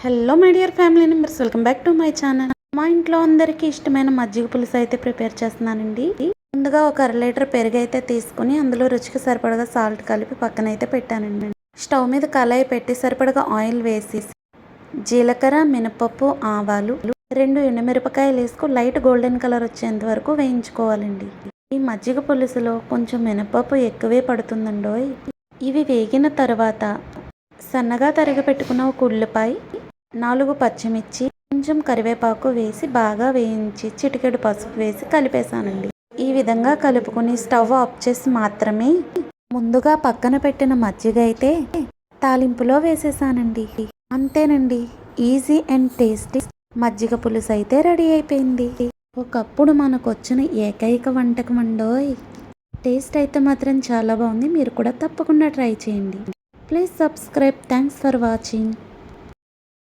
Hello my dear family members, welcome back to my channel. మా ఇంట్లో అందరికీ ఇష్టమైన మజ్జిగ పులుసు అయితే ప్రిపేర్ చేస్తున్నానండి. ముందుగా ఒక 1/2 లీటర్ పెరుగు అయితే తీసుకుని అందులో రుచికి సరిపడగా సాల్ట్ కలిపి పక్కన అయితే పెట్టానండి. స్టవ్ మీద కళాయి పెట్టి సరిపడగా ఆయిల్ వేసి జీలకర్ర, మినపప్పు, ఆవాలు, 2 ఎండుమిరపకాయలు వేసుకు లైట్ గోల్డెన్ కలర్ వచ్చేంత వరకు వేయించుకోవాలండి. ఈ మజ్జిగ పులుసులో కొంచెం మినపప్పు ఎక్కువే పడుతుందండోయ్. ఇవి వేగిన తర్వాత సన్నగా తరిగి పెట్టుకున్న ఒక ఉల్లిపాయ, 4 పచ్చిమిర్చి, కొంచెం కరివేపాకు వేసి బాగా వేయించి చిటికెడు పసుపు వేసి కలిపేశానండి. ఈ విధంగా కలుపుకొని స్టవ్ ఆఫ్ చేసి మాత్రమే ముందుగా పక్కన పెట్టిన మజ్జిగ అయితే తాలింపులో వేసేసానండి. అంతేనండి, ఈజీ అండ్ టేస్టీ మజ్జిగ పులుసు అయితే రెడీ అయిపోయింది. ఒకప్పుడు మనకు వచ్చిన ఏకైక వంటకం అండోయ్. టేస్ట్ అయితే మాత్రం చాలా బాగుంది. మీరు కూడా తప్పకుండా ట్రై చేయండి. Please subscribe. Thanks for watching.